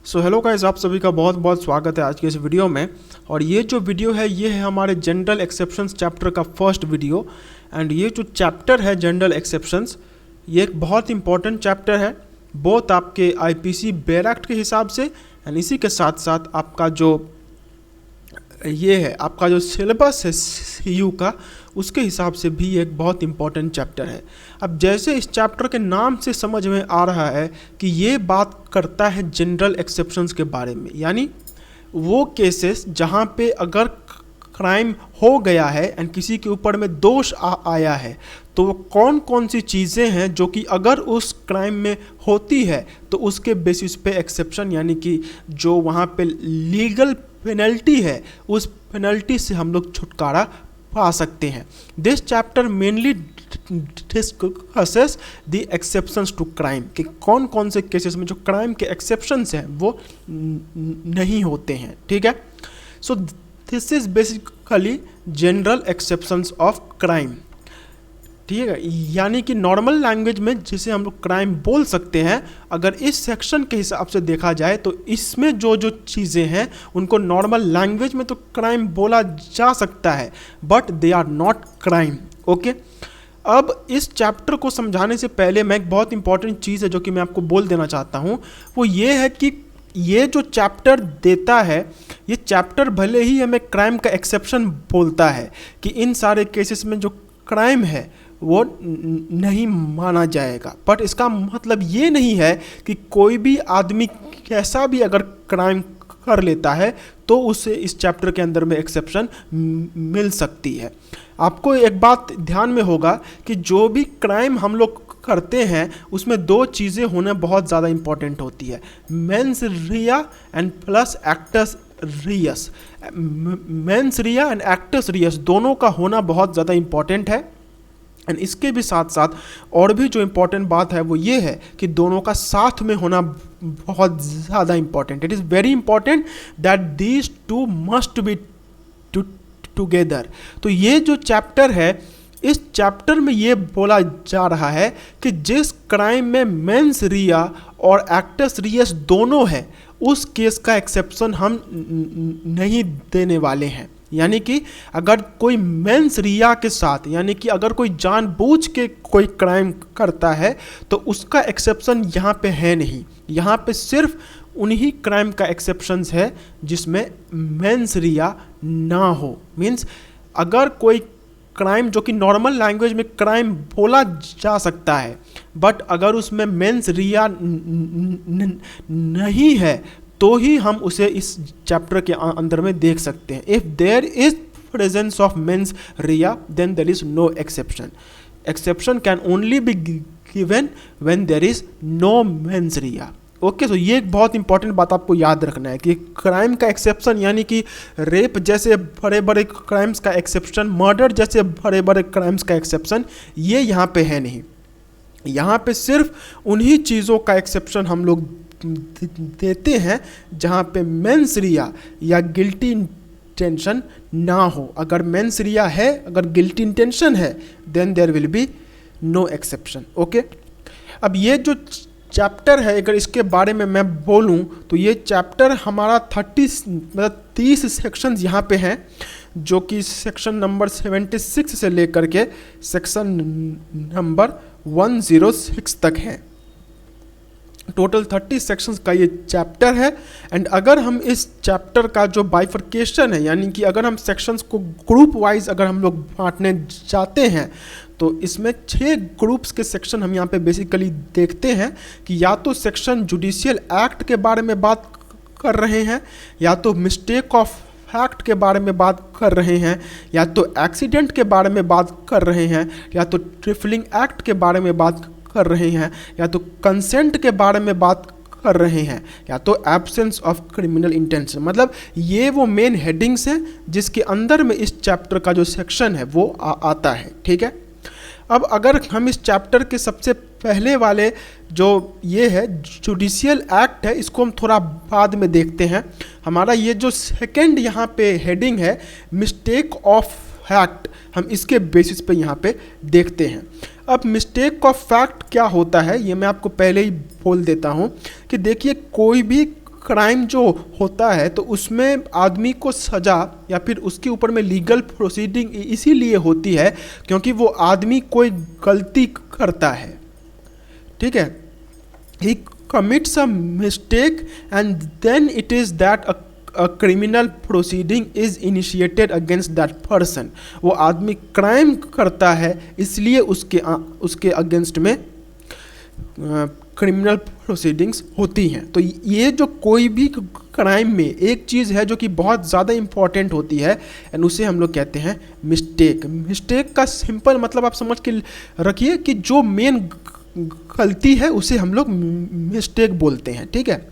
So hello guys, आप सभी का बहुत बहुत स्वागत है आज के इस वीडियो में। और ये जो वीडियो है ये है हमारे जनरल एक्सेप्शंस चैप्टर का फर्स्ट वीडियो। एंड ये जो चैप्टर है जनरल एक्सेप्शंस, ये एक बहुत इंपॉर्टेंट चैप्टर है बोथ आपके आईपीसी बेयर एक्ट के हिसाब से एंड इसी के साथ साथ आपका जो ये है आपका जो सिलेबस है सीयू का, उसके हिसाब से भी एक बहुत इंपॉर्टेंट चैप्टर है। अब जैसे इस चैप्टर के नाम से समझ में आ रहा है कि ये बात करता है जनरल एक्सेप्शंस के बारे में, यानी वो केसेस जहाँ पे अगर क्राइम हो गया है एंड किसी के ऊपर में दोष आया है तो वो कौन कौन सी चीज़ें हैं जो कि अगर उस क्राइम में होती है तो उसके बेसिस पे एक्सेप्शन, यानी कि जो वहाँ पे लीगल पेनल्टी है उस पेनल्टी से हम लोग छुटकारा पा सकते हैं। This chapter mainly discusses the exceptions to crime, कि कौन कौन से केसेस में जो क्राइम के एक्सेप्शंस हैं वो नहीं होते हैं। ठीक है, so this is basically general exceptions of crime. ठीक है, यानी कि नॉर्मल लैंग्वेज में जिसे हम लोग क्राइम बोल सकते हैं, अगर इस सेक्शन के हिसाब से देखा जाए तो इसमें जो जो चीज़ें हैं उनको नॉर्मल लैंग्वेज में तो क्राइम बोला जा सकता है but they are not crime. Okay, अब इस चैप्टर को समझाने से पहले मैं एक बहुत इंपॉर्टेंट चीज़ है जो कि मैं आपको बोल देना चाहता हूँ, वो ये है कि ये जो चैप्टर देता है, ये चैप्टर भले ही हमें क्राइम का एक्सेप्शन बोलता है कि इन सारे केसेस में जो क्राइम है वो नहीं माना जाएगा, बट इसका मतलब ये नहीं है कि कोई भी आदमी कैसा भी अगर क्राइम कर लेता है तो उसे इस चैप्टर के अंदर में एक्सेप्शन मिल सकती है। आपको एक बात ध्यान में होगा कि जो भी क्राइम हम लोग करते हैं उसमें दो चीज़ें होना बहुत ज़्यादा इंपॉर्टेंट होती है, mens rea and plus actus reus. Mens rea and actus reus दोनों का होना बहुत ज़्यादा इंपॉर्टेंट है। एंड इसके भी साथ साथ और भी जो इम्पोर्टेंट बात है वो ये है कि दोनों का साथ में होना बहुत ज़्यादा important. It is very important that these two must be together. तो ये जो चैप्टर है, इस चैप्टर में ये बोला जा रहा है कि जिस क्राइम में मेंस रिया और एक्टस रियस दोनों है उस केस का एक्सेप्शन हम नहीं देने वाले हैं। यानी कि अगर कोई मेंस रिया के साथ, यानी कि अगर कोई जानबूझ के कोई क्राइम करता है तो उसका एक्सेप्शन यहाँ पे है नहीं। यहाँ पे सिर्फ उन्हीं क्राइम का एक्सेप्शंस है जिसमें मेंस रिया ना हो। मीन्स अगर कोई क्राइम जो कि नॉर्मल लैंग्वेज में क्राइम बोला जा सकता है बट अगर उसमें मेंस रिया नहीं है तो ही हम उसे इस चैप्टर के अंदर में देख सकते हैं। If there is presence of mens rea then there is no exception. Exception can only be given when there is no mens rea. Okay, तो ये एक बहुत इंपॉर्टेंट बात आपको याद रखना है कि क्राइम का एक्सेप्शन, यानी कि रेप जैसे बड़े बड़े क्राइम्स का एक्सेप्शन, मर्डर जैसे बड़े बड़े क्राइम्स का एक्सेप्शन ये यहाँ पे है नहीं। यहाँ पे सिर्फ उन्हीं चीज़ों का एक्सेप्शन हम लोग देते हैं जहाँ पे मेंस रिया या गिल्टी इंटेंशन ना हो। अगर मेंस रिया है, अगर गिल्टी इंटेंशन है then there will be no exception. Okay, अब ये जो चैप्टर है अगर इसके बारे में मैं बोलूँ तो ये चैप्टर हमारा 30 सेक्शंस यहाँ पे हैं, जो कि सेक्शन नंबर 76 से लेकर के सेक्शन नंबर 106 तक है। टोटल 30 सेक्शंस का ये चैप्टर है। एंड अगर हम इस चैप्टर का जो बाइफर्केशन है, यानी कि अगर हम सेक्शंस को ग्रुप वाइज अगर हम लोग बांटने जाते हैं तो इसमें 6 ग्रुप्स के सेक्शन हम यहाँ पे बेसिकली देखते हैं कि या तो सेक्शन जुडिशियल एक्ट के बारे में बात कर रहे हैं, या तो मिस्टेक ऑफ फैक्ट के बारे में बात कर रहे हैं, या तो एक्सीडेंट के बारे में बात कर रहे हैं, या तो ट्रिफलिंग एक्ट के बारे में बात कर रहे हैं, या तो कंसेंट के बारे में बात कर रहे हैं, या तो एब्सेंस ऑफ क्रिमिनल इंटेंशन। मतलब ये वो मेन हेडिंग्स हैं जिसके अंदर में इस चैप्टर का जो सेक्शन है वो आता है। ठीक है, अब अगर हम इस चैप्टर के सबसे पहले वाले जो ये है जुडिशियल एक्ट है, इसको हम थोड़ा बाद में देखते हैं। हमारा ये जो सेकेंड यहाँ पे हेडिंग है मिस्टेक ऑफ फैक्ट, हम इसके बेसिस पे यहाँ पे देखते हैं। अब मिस्टेक ऑफ फैक्ट क्या होता है ये मैं आपको पहले ही बोल देता हूँ कि देखिए कोई भी क्राइम जो होता है तो उसमें आदमी को सज़ा या फिर उसके ऊपर में लीगल प्रोसीडिंग इसीलिए होती है क्योंकि वो आदमी कोई गलती करता है, ठीक है। He commits a mistake and then it is that a criminal proceeding is initiated against that person. वो आदमी क्राइम करता है इसलिए उसके अगेंस्ट में क्रिमिनल प्रोसीडिंग्स होती हैं। तो ये जो कोई भी क्राइम में एक चीज़ है जो कि बहुत ज़्यादा इम्पॉर्टेंट होती है एंड उसे हम लोग कहते हैं मिस्टेक। मिस्टेक का सिंपल मतलब आप समझ के रखिए कि जो मेन गलती है उसे हम लोग मिस्टेक बोलते हैं, ठीक है।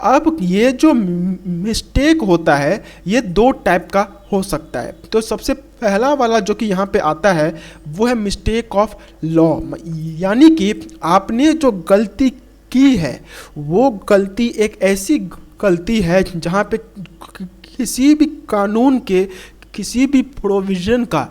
अब ये जो मिस्टेक होता है ये दो टाइप का हो सकता है। तो सबसे पहला वाला जो कि यहाँ पे आता है वो है मिस्टेक ऑफ लॉ, यानी कि आपने जो गलती की है वो गलती एक ऐसी गलती है जहाँ पे किसी भी कानून के किसी भी प्रोविज़न का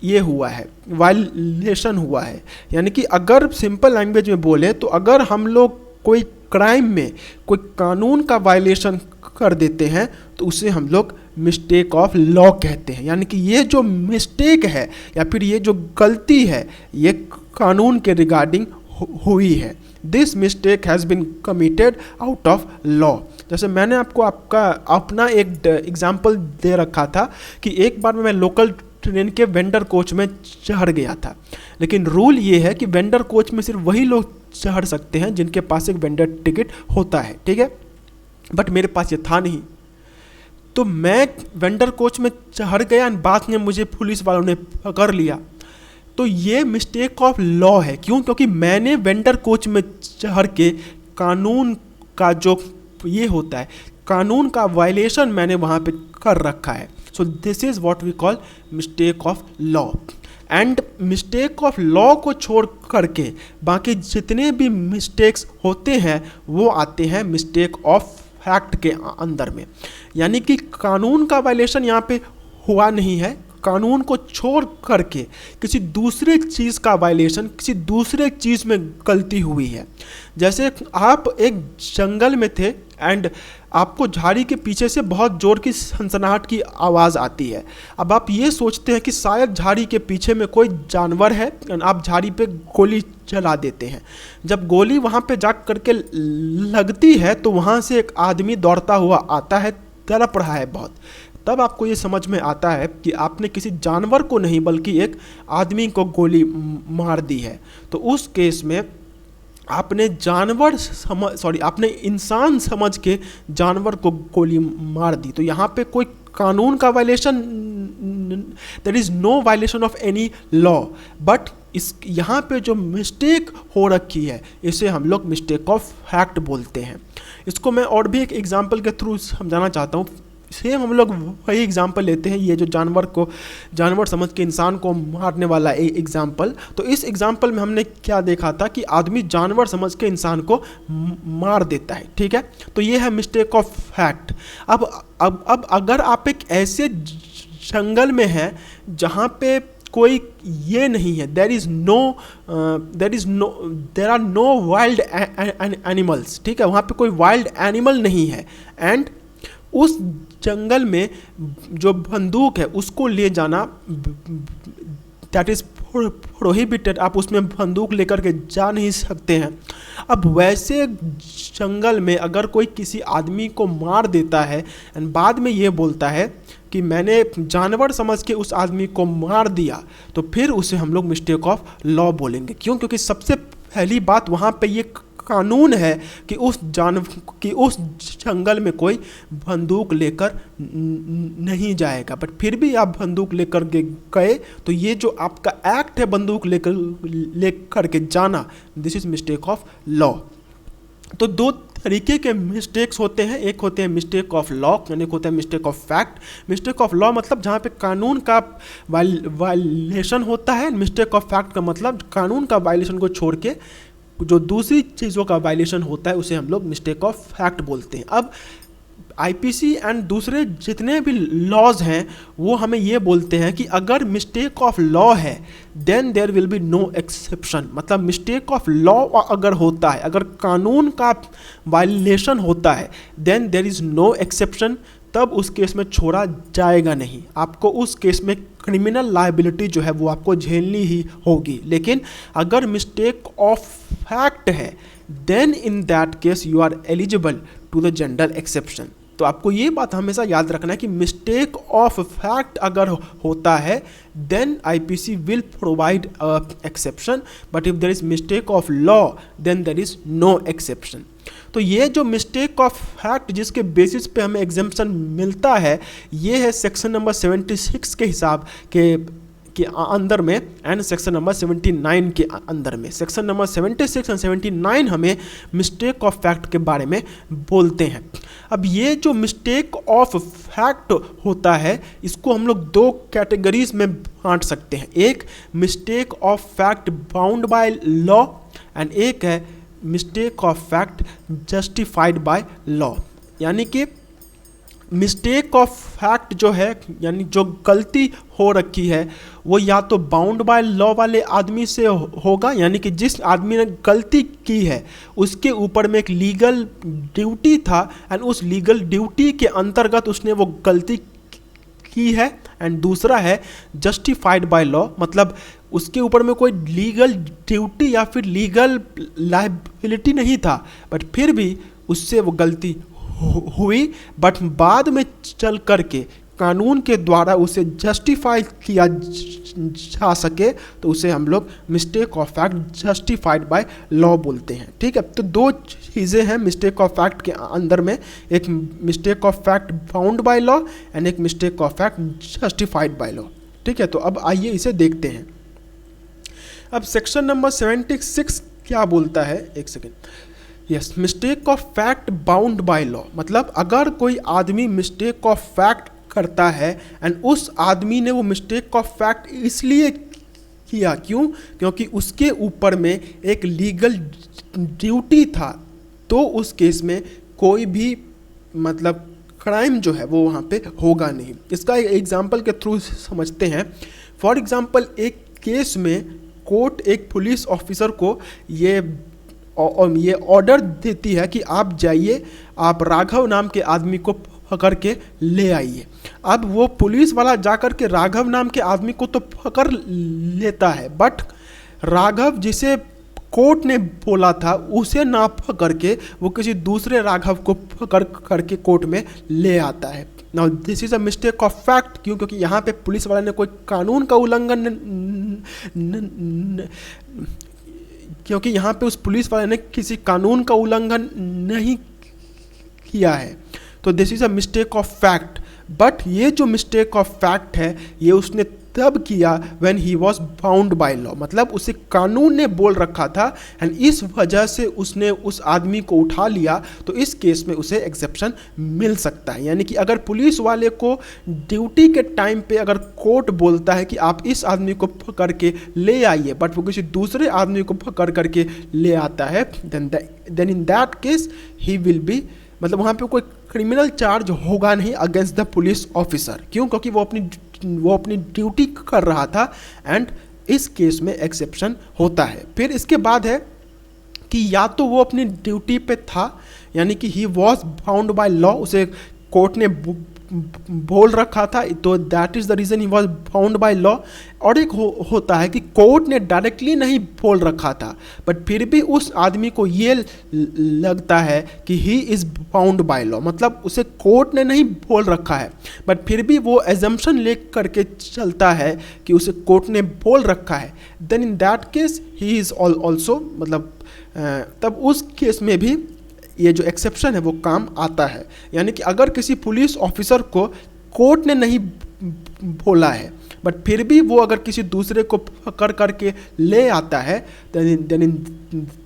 ये हुआ है, वायलेशन हुआ है। यानी कि अगर सिंपल लैंग्वेज में बोले तो अगर हम लोग कोई क्राइम में कोई कानून का वायलेशन कर देते हैं तो उसे हम लोग मिस्टेक ऑफ लॉ कहते हैं। यानी कि ये जो मिस्टेक है या फिर ये जो गलती है ये कानून के रिगार्डिंग हुई है। This mistake has been committed out of law. जैसे मैंने आपको अपना एक एग्जाम्पल दे रखा था कि एक बार मैं लोकल ट्रेन के वेंडर कोच में चढ़ गया था, लेकिन रूल ये है कि वेंडर कोच में सिर्फ वही लोग चढ़ सकते हैं जिनके पास एक वेंडर टिकट होता है, ठीक है। बट मेरे पास ये था नहीं, तो मैं वेंडर कोच में चढ़ गया और बाद में मुझे पुलिस वालों ने पकड़ लिया। तो ये मिस्टेक ऑफ लॉ है। क्यों? क्योंकि मैंने वेंडर कोच में चढ़ के कानून का जो ये होता है कानून का वायलेशन मैंने वहाँ पे कर रखा है। So this is what we call mistake of law. And mistake of law को छोड़ करके बाकी जितने भी मिस्टेक्स होते हैं वो आते हैं मिस्टेक ऑफ फैक्ट के अंदर में। यानी कि कानून का वायलेशन यहाँ पे हुआ नहीं है, कानून को छोड़ करके किसी दूसरे चीज़ का वायलेशन, किसी दूसरे चीज़ में गलती हुई है। जैसे आप एक जंगल में थे एंड आपको झाड़ी के पीछे से बहुत ज़ोर की सनसनाहट की आवाज़ आती है। अब आप ये सोचते हैं कि शायद झाड़ी के पीछे में कोई जानवर है, आप झाड़ी पे गोली चला देते हैं। जब गोली वहाँ पे जा करके लगती है तो वहाँ से एक आदमी दौड़ता हुआ आता है, तड़प रहा है बहुत। तब आपको ये समझ में आता है कि आपने किसी जानवर को नहीं बल्कि एक आदमी को गोली मार दी है। तो उस केस में आपने आपने इंसान समझ के जानवर को गोली मार दी। तो यहाँ पे कोई कानून का violation, there is no violation of any law, but यहाँ पे जो मिस्टेक हो रखी है इसे हम लोग मिस्टेक ऑफ फैक्ट बोलते हैं। इसको मैं और भी एक एग्जांपल के थ्रू समझाना चाहता हूँ। सेम हम लोग वही एग्जांपल लेते हैं, ये जो जानवर समझ के इंसान को मारने वाला एग्जांपल। तो इस एग्जांपल में हमने क्या देखा था कि आदमी जानवर समझ के इंसान को मार देता है, ठीक है। तो ये है मिस्टेक ऑफ फैक्ट। अब अगर आप एक ऐसे जंगल में हैं जहाँ पे कोई ये नहीं है, there are no wild animals, ठीक है, वहाँ पे कोई वाइल्ड एनिमल नहीं है, एंड उस जंगल में जो बंदूक है उसको ले जाना दैट इज़ प्रोहिबिटेड। आप उसमें बंदूक लेकर के जा नहीं सकते हैं। अब वैसे जंगल में अगर कोई किसी आदमी को मार देता है एंड बाद में ये बोलता है कि मैंने जानवर समझ के उस आदमी को मार दिया, तो फिर उसे हम लोग मिस्टेक ऑफ लॉ बोलेंगे। क्यों? क्योंकि सबसे पहली बात वहाँ पे ये कानून है कि उस जंगल में कोई बंदूक लेकर नहीं जाएगा, बट फिर भी आप बंदूक लेकर गए तो ये जो आपका एक्ट है बंदूक लेकर के जाना, this is mistake of law. तो दो तरीके के मिस्टेक्स होते हैं, एक होते हैं मिस्टेक ऑफ लॉ यानी एक होता है mistake of fact. Mistake of law मतलब जहाँ पे कानून का वायलेशन होता है, मिस्टेक ऑफ फैक्ट का मतलब कानून का वायलेशन को छोड़ के जो दूसरी चीज़ों का वायलेशन होता है उसे हम लोग मिस्टेक ऑफ फैक्ट बोलते हैं। अब आईपीसी एंड दूसरे जितने भी लॉज हैं वो हमें ये बोलते हैं कि अगर मिस्टेक ऑफ लॉ है then there will be no exception. मतलब मिस्टेक ऑफ लॉ अगर होता है, अगर कानून का वायलेशन होता है, then there is no exception, तब उस केस में छोड़ा जाएगा नहीं। आपको उस केस में क्रिमिनल लायबिलिटी जो है वो आपको झेलनी ही होगी। लेकिन अगर मिस्टेक ऑफ फैक्ट है then in that case you are eligible to the general exception. तो आपको ये बात हमेशा याद रखना है कि मिस्टेक ऑफ फैक्ट अगर होता है then IPC will provide exception, but if there is mistake of law then there is no exception. तो ये जो मिस्टेक ऑफ फैक्ट जिसके बेसिस पे हमें एग्जेम्पशन मिलता है ये है सेक्शन नंबर 76 के हिसाब के अंदर में एंड सेक्शन नंबर 79 के अंदर में। सेक्शन नंबर 76 और 79 हमें मिस्टेक ऑफ फैक्ट के बारे में बोलते हैं। अब ये जो मिस्टेक ऑफ फैक्ट होता है इसको हम लोग दो कैटेगरीज में बांट सकते हैं। एक mistake of fact bound by law and एक है mistake of fact justified by law. यानी कि मिस्टेक ऑफ फैक्ट जो है यानी जो गलती हो रखी है वो या तो बाउंड बाय लॉ वाले आदमी से होगा, यानी कि जिस आदमी ने गलती की है उसके ऊपर में एक लीगल ड्यूटी था एंड उस लीगल ड्यूटी के अंतर्गत उसने वो गलती की है। एंड दूसरा है जस्टिफाइड बाय लॉ, मतलब उसके ऊपर में कोई लीगल ड्यूटी या फिर लीगल लायबिलिटी नहीं था बट फिर भी उससे वो गलती हुई, बट बाद में चल करके कानून के द्वारा उसे जस्टिफाई किया जा सके तो उसे हम लोग mistake of fact justified by law बोलते हैं। ठीक है, तो दो चीज़ें हैं मिस्टेक ऑफ फैक्ट के अंदर में, एक mistake of fact bound by law and एक mistake of fact justified by law. ठीक है, तो अब आइए इसे देखते हैं। अब सेक्शन नंबर 76 क्या बोलता है, एक second. Yes, mistake of fact bound by law, मतलब अगर कोई आदमी मिस्टेक ऑफ फैक्ट करता है एंड उस आदमी ने वो मिस्टेक ऑफ फैक्ट इसलिए किया, क्योंकि उसके ऊपर में एक लीगल ड्यूटी था, तो उस केस में कोई भी मतलब क्राइम जो है वो वहाँ पे होगा नहीं। इसका एक एग्जांपल के थ्रू समझते हैं। फॉर एग्जांपल एक केस में कोर्ट एक पुलिस ऑफिसर को ये ऑर्डर देती है कि आप जाइए, आप राघव नाम के आदमी को पकड़ के ले आइए। अब वो पुलिस वाला जाकर के राघव नाम के आदमी को तो पकड़ लेता है, बट राघव जिसे कोर्ट ने बोला था उसे ना पकड़ के वो किसी दूसरे राघव को पकड़ करके कोर्ट में ले आता है। Now this is a mistake of fact, क्योंकि यहाँ पे पुलिस वाले ने कोई कानून का उल्लंघन क्योंकि यहाँ पे उस पुलिस वाले ने किसी कानून का उल्लंघन नहीं किया है, तो this is a mistake of fact. But ये जो मिस्टेक ऑफ फैक्ट है ये उसने तब किया when he was bound by law, मतलब उसे कानून ने बोल रखा था एंड इस वजह से उसने उस आदमी को उठा लिया, तो इस केस में उसे एक्सेप्शन मिल सकता है। यानी कि अगर पुलिस वाले को ड्यूटी के टाइम पे अगर कोर्ट बोलता है कि आप इस आदमी को पकड़ के ले आइए, बट वो किसी दूसरे आदमी को पकड़ करके ले आता है, then in that case he will be, मतलब वहाँ पे कोई क्रिमिनल चार्ज होगा नहीं अगेंस्ट द पुलिस ऑफिसर। क्यों? क्योंकि वो अपनी ड्यूटी कर रहा था एंड इस केस में एक्सेप्शन होता है। फिर इसके बाद है कि या तो वो अपनी ड्यूटी पे था, यानी कि he was bound by law, उसे कोर्ट ने बोल रखा था, तो that is the reason he was bound by law. और एक होता है कि कोर्ट ने डायरेक्टली नहीं बोल रखा था, बट फिर भी उस आदमी को ये लगता है कि he is bound by law, मतलब उसे कोर्ट ने नहीं बोल रखा है बट फिर भी वो एजम्पशन ले करके चलता है कि उसे कोर्ट ने बोल रखा है, then in that case he is also, मतलब तब उस केस में भी ये जो एक्सेप्शन है वो काम आता है। यानी कि अगर किसी पुलिस ऑफिसर को कोर्ट ने नहीं बोला है बट फिर भी वो अगर किसी दूसरे को पकड़ करके ले आता है, then in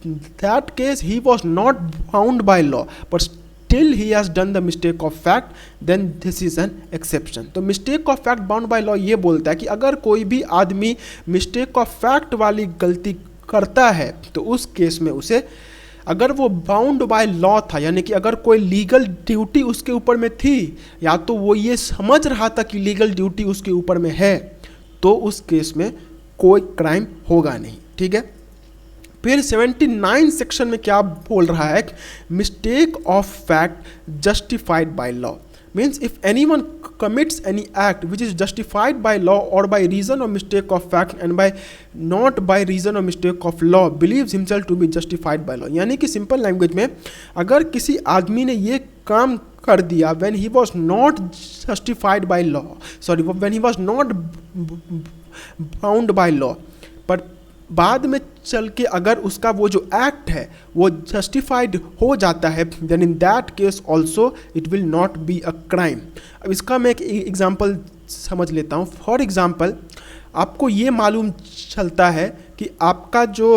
that case he was not bound by law but still he has done the mistake of fact, then this is an exception. तो mistake of fact bound by law ये बोलता है कि अगर कोई भी आदमी मिस्टेक ऑफ फैक्ट वाली गलती करता है तो उस केस में उसे अगर वो बाउंड बाय लॉ था, यानी कि अगर कोई लीगल ड्यूटी उसके ऊपर में थी, या तो वो ये समझ रहा था कि लीगल ड्यूटी उसके ऊपर में है, तो उस केस में कोई क्राइम होगा नहीं। ठीक है। फिर 79 सेक्शन में क्या बोल रहा है, mistake of fact justified by law. Means if anyone commits any act which is justified by law or by reason or mistake of fact and by not by reason or mistake of law believes himself to be justified by law। यानी कि simple language में अगर किसी आदमी ने ये काम कर दिया when he was not justified by law, sorry when he was not bound by law, पर बाद में चल के अगर उसका वो जो एक्ट है वो जस्टिफाइड हो जाता है, then in that case also it will not be a crime. अब इसका मैं एक एग्जांपल समझ लेता हूँ। फॉर एग्जांपल, आपको ये मालूम चलता है कि आपका जो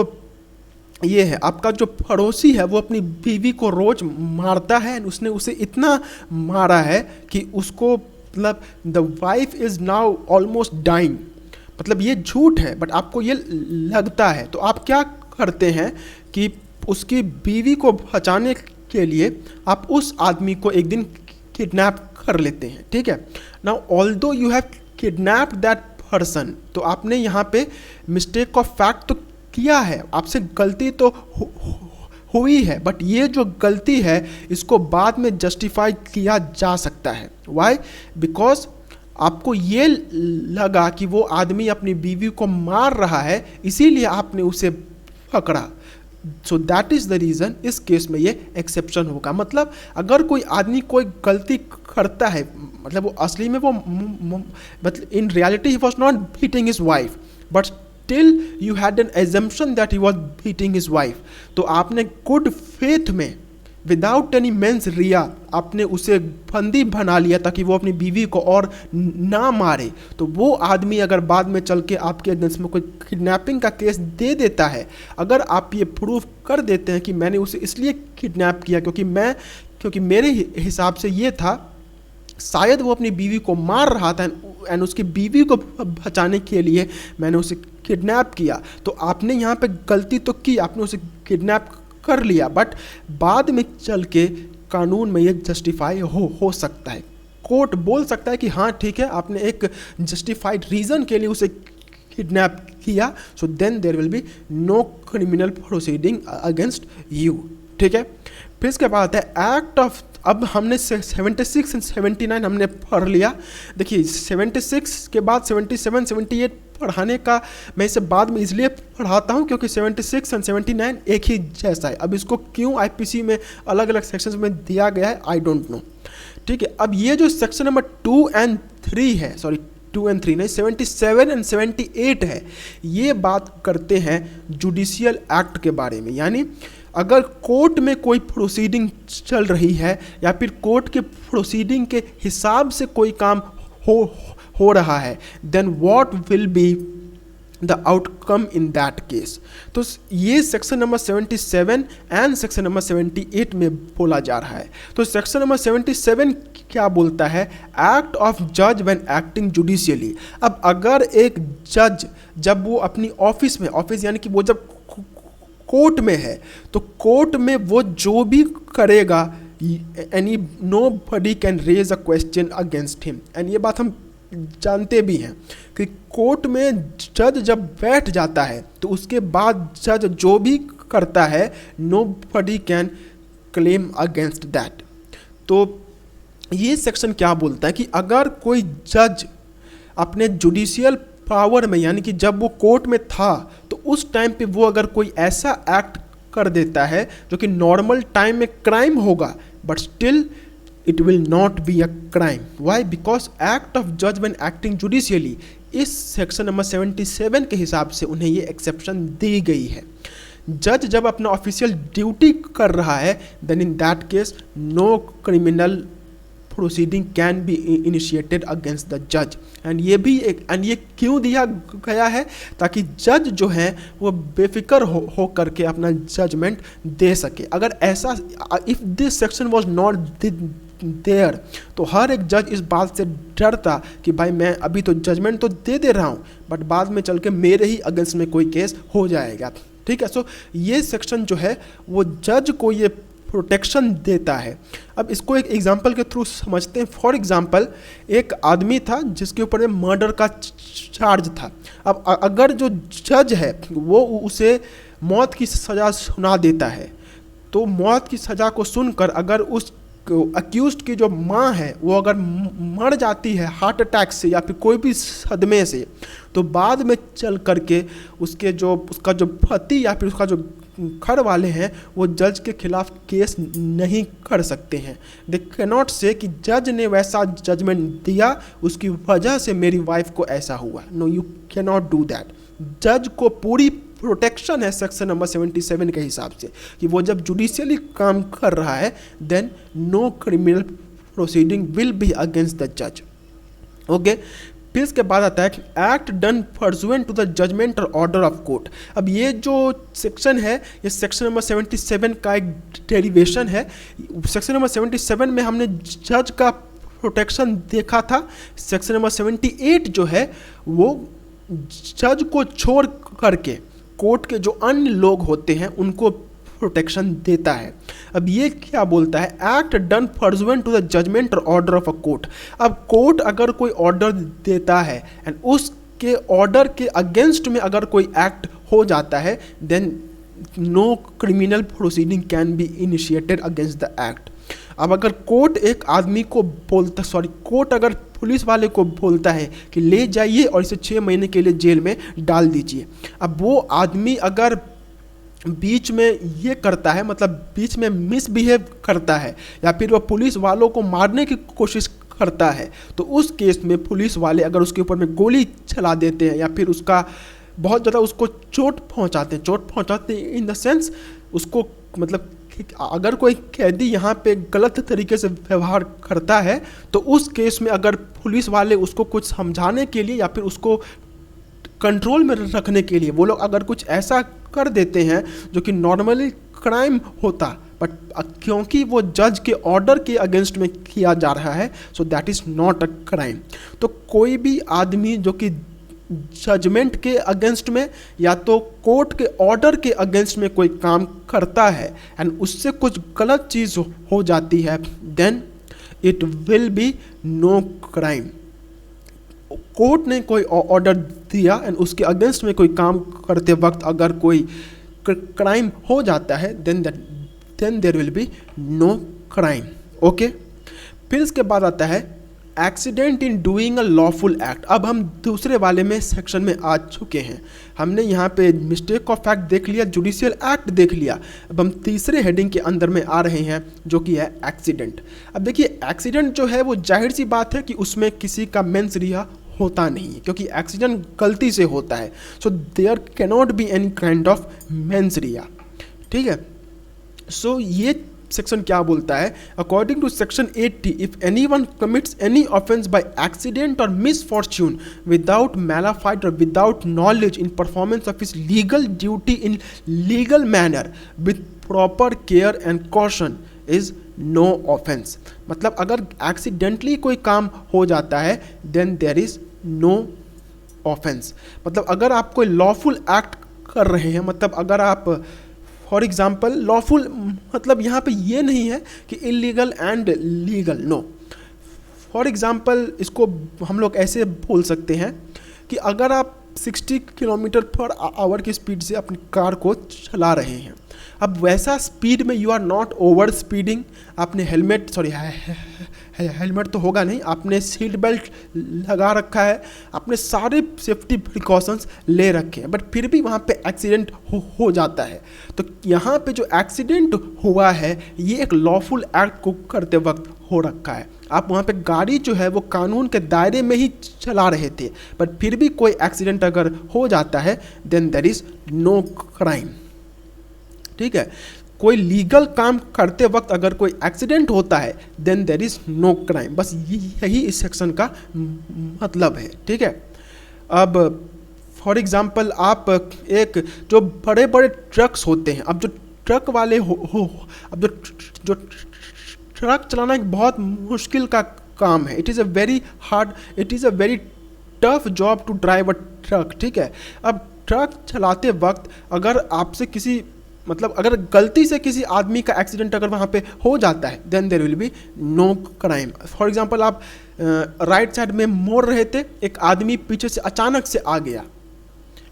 ये है, आपका जो पड़ोसी है वो अपनी बीवी को रोज़ मारता है, उसने उसे इतना मारा है कि उसको मतलब the wife is now almost dying. मतलब ये झूठ है बट आपको ये लगता है, तो आप क्या करते हैं कि उसकी बीवी को बचाने के लिए आप उस आदमी को एक दिन किडनैप कर लेते हैं। ठीक है। Now although you have kidnapped that person, तो आपने यहाँ पे मिस्टेक ऑफ फैक्ट तो किया है, आपसे गलती तो हुई है, बट ये जो गलती है इसको बाद में जस्टिफाई किया जा सकता है। वाई? बिकॉज आपको ये लगा कि वो आदमी अपनी बीवी को मार रहा है, इसीलिए आपने उसे पकड़ा। So that is the reason, इस केस में ये एक्सेप्शन होगा। मतलब अगर कोई आदमी कोई गलती करता है, मतलब वो असली में वो मतलब in reality he was not beating his wife, but still you had an assumption that he was beating his wife, तो आपने गुड फेथ में विदाउट एनी मेंस रिया आपने उसे बंदी बना लिया ताकि वो अपनी बीवी को और ना मारे। तो वो आदमी अगर बाद में चल के आपके अगेंस्ट में कोई किडनैपिंग का केस दे देता है, अगर आप ये प्रूफ कर देते हैं कि मैंने उसे इसलिए किडनैप किया क्योंकि मेरे हिसाब से ये था, शायद वो अपनी बीवी को मार रहा था एंड उसकी बीवी को बचाने के लिए मैंने उसे किडनैप किया, तो आपने यहाँ पे गलती तो की, आपने उसे किडनैप कर लिया, बट बाद में चल के कानून में ये जस्टिफाई हो सकता है। कोर्ट बोल सकता है कि हाँ ठीक है, आपने एक जस्टिफाइड रीज़न के लिए उसे किडनैप किया, so then there will be no criminal proceeding against you. ठीक है। फिर इसके बाद है एक्ट ऑफ, अब हमने 76 एंड 79 हमने पढ़ लिया। देखिए 76 के बाद 77 78 पढ़ाने का मैं इसे बाद में इसलिए पढ़ाता हूँ क्योंकि 76 एंड 79 एक ही जैसा है। अब इसको क्यों आईपीसी में अलग अलग सेक्शंस में दिया गया है आई डोंट नो। ठीक है। अब ये जो सेक्शन नंबर 2 एंड 3 है, सॉरी 2 एंड 3 नहीं, 77 एंड 78 है, ये बात करते हैं जुडिशियल एक्ट के बारे में। यानी अगर कोर्ट में कोई प्रोसीडिंग चल रही है या फिर कोर्ट के प्रोसीडिंग के हिसाब से कोई काम हो रहा है, then what will be the outcome in that case. तो ये section number 77 and section number 78 में बोला जा रहा है। तो सेक्शन नंबर 77 क्या बोलता है, एक्ट ऑफ जज व्हेन एक्टिंग जुडिशियली। अब अगर एक जज जब वो अपनी ऑफिस में, ऑफिस यानी कि वो जब कोर्ट में है, तो कोर्ट में वो जो भी करेगा, any nobody can raise a question against him. And ये बात हम जानते भी हैं कि कोर्ट में जज जब बैठ जाता है तो उसके बाद जज जो भी करता है, nobody can claim against that. तो ये सेक्शन क्या बोलता है कि अगर कोई जज अपने जुडिशियल पावर में, यानी कि जब वो कोर्ट में था तो उस टाइम पे वो अगर कोई ऐसा एक्ट कर देता है जो कि नॉर्मल टाइम में क्राइम होगा, but still it will not be a crime. Why? Because act of जज व्हेन एक्टिंग जुडिशियली, इस सेक्शन नंबर 77 के हिसाब से उन्हें ये एक्सेप्शन दी गई है। जज जब अपना ऑफिशियल ड्यूटी कर रहा है, then in that case no criminal proceeding can be initiated against the जज। एंड ये क्यों दिया गया है, ताकि जज जो है वो बेफिक्र हो करके अपना जजमेंट दे सके। अगर ऐसा, if this section was not there, तो हर एक जज इस बात से डरता कि भाई मैं अभी तो जजमेंट तो दे रहा हूँ, बट बाद में चल के मेरे ही अगेंस्ट में कोई केस हो जाएगा। ठीक है। सो ये सेक्शन जो है वो जज को ये प्रोटेक्शन देता है। अब इसको एक एग्जांपल के थ्रू समझते हैं। फॉर एग्जांपल, एक आदमी था जिसके ऊपर मर्डर का चार्ज था। अब अगर जो जज है वो उसे मौत की सज़ा सुना देता है, तो मौत की सज़ा को सुनकर अगर उस अक्यूज्ड की जो माँ है वो अगर मर जाती है हार्ट अटैक से या फिर कोई भी सदमे से, तो बाद में चल करके उसका जो पति या फिर उसका जो घर वाले हैं वो जज के खिलाफ केस नहीं कर सकते हैं। दे कैन नॉट से कि जज ने वैसा जजमेंट दिया, उसकी वजह से मेरी वाइफ को ऐसा हुआ। No, you can not do that. जज को पूरी प्रोटेक्शन है सेक्शन नंबर 77 के हिसाब से कि वो जब जुडिशियली काम कर रहा है then no criminal proceeding will be against the जज। ओके, फिर इसके बाद आता है कि act done pursuant to the judgement और ऑर्डर ऑफ कोर्ट। अब ये जो सेक्शन है ये सेक्शन नंबर 77 का एक डेरिवेशन है। सेक्शन नंबर 77 में हमने जज का प्रोटेक्शन देखा था। सेक्शन नंबर 78 जो है वो जज को छोड़ करके कोर्ट के जो अन्य लोग होते हैं उनको प्रोटेक्शन देता है। अब ये क्या बोलता है, act done pursuant to the judgement और ऑर्डर ऑफ अ कोर्ट। अब कोर्ट अगर कोई ऑर्डर देता है एंड उसके ऑर्डर के अगेंस्ट में अगर कोई एक्ट हो जाता है then no criminal proceeding can be initiated against the act. अब अगर कोर्ट एक आदमी को कोर्ट अगर पुलिस वाले को बोलता है कि ले जाइए और इसे 6 महीने के लिए जेल में डाल दीजिए, अब वो आदमी अगर बीच में ये करता है, मतलब बीच में मिसबिहेव करता है या फिर वो पुलिस वालों को मारने की कोशिश करता है, तो उस केस में पुलिस वाले अगर उसके ऊपर में गोली चला देते हैं या फिर उसका बहुत ज़्यादा उसको चोट पहुंचाते हैं इन द सेंस उसको, मतलब अगर कोई कैदी यहाँ पे गलत तरीके से व्यवहार करता है तो उस केस में अगर पुलिस वाले उसको कुछ समझाने के लिए या फिर उसको कंट्रोल में रखने के लिए वो लोग अगर कुछ ऐसा कर देते हैं जो कि नॉर्मली क्राइम होता, बट क्योंकि वो जज के ऑर्डर के अगेंस्ट में किया जा रहा है, so that is not a crime. तो कोई भी आदमी जो कि जजमेंट के अगेंस्ट में या तो कोर्ट के ऑर्डर के अगेंस्ट में कोई काम करता है एंड उससे कुछ गलत चीज़ हो जाती है then it will be no crime. Court ने कोई ऑर्डर दिया एंड उसके अगेंस्ट में कोई काम करते वक्त अगर कोई क्राइम हो जाता है then there will be no crime. Okay, फिर इसके बाद आता है accident in doing a lawful act. अब हम दूसरे वाले में सेक्शन में आ चुके हैं। हमने यहाँ पे मिस्टेक ऑफ एक्ट देख लिया, जुडिशियल एक्ट देख लिया। अब हम तीसरे हेडिंग के अंदर में आ रहे हैं जो कि है एक्सीडेंट। अब देखिए एक्सीडेंट जो है वो जाहिर सी बात है कि उसमें किसी का मेंस रिहा होता नहीं है क्योंकि एक्सीडेंट गलती से होता है, so there cannot be any kind of mens rea. ठीक है, सो ये सेक्शन क्या बोलता है, according to section 80 if anyone commits any offence by accident और मिसफॉर्च्यून विदाउट मैलाफाइट और without knowledge in performance of his legal duty in legal manner with proper care and caution is no offence. मतलब अगर accidentally कोई काम हो जाता है then there is no offence. मतलब अगर आप कोई लॉफुल एक्ट कर रहे हैं, मतलब अगर आप फॉर एग्जाम्पल लॉफुल, मतलब यहाँ पे ये नहीं है कि illegal and legal, no. For example इसको हम लोग ऐसे बोल सकते हैं कि अगर आप 60 किलोमीटर पर आवर की स्पीड से अपनी कार को चला रहे हैं, अब वैसा स्पीड में you are not over speeding, आपने हेलमेट तो होगा नहीं, आपने सीट बेल्ट लगा रखा है, आपने सारे सेफ्टी प्रिकॉशंस ले रखे हैं, बट फिर भी वहाँ पे एक्सीडेंट हो जाता है। तो यहाँ पे जो एक्सीडेंट हुआ है ये एक लॉफुल एक्ट को करते वक्त हो रखा है। आप वहाँ पे गाड़ी जो है वो कानून के दायरे में ही चला रहे थे, बट फिर भी कोई एक्सीडेंट अगर हो जाता है then there is no crime. ठीक है, कोई लीगल काम करते वक्त अगर कोई एक्सीडेंट होता है then there is no crime. बस यही इस सेक्शन का मतलब है। ठीक है, अब फॉर एग्जांपल आप एक जो बड़े बड़े ट्रक्स होते हैं, अब जो ट्रक वाले अब जो ट्रक चलाना एक बहुत मुश्किल का काम है। It is a very tough job to drive a truck. ठीक है, अब ट्रक चलाते वक्त अगर आपसे किसी मतलब अगर गलती से किसी आदमी का एक्सीडेंट अगर वहाँ पे हो जाता है then there will be no crime. For example आप राइट साइड में मोड़ रहे थे, एक आदमी पीछे से अचानक से आ गया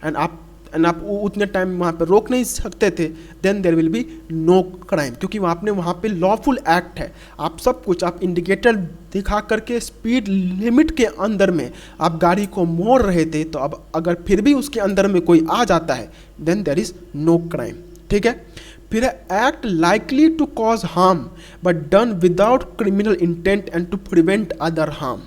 एंड आप उतने टाइम वहाँ पे रोक नहीं सकते थे, then there will be no crime, क्योंकि वहाँ पे लॉफुल एक्ट है। आप सब कुछ आप इंडिकेटर दिखा करके स्पीड लिमिट के अंदर में आप गाड़ी को मोड़ रहे थे, तो अब अगर फिर भी उसके अंदर में कोई आ जाता है then there is no crime. ठीक है, फिर act likely to cause harm but done without criminal intent and to prevent other harm.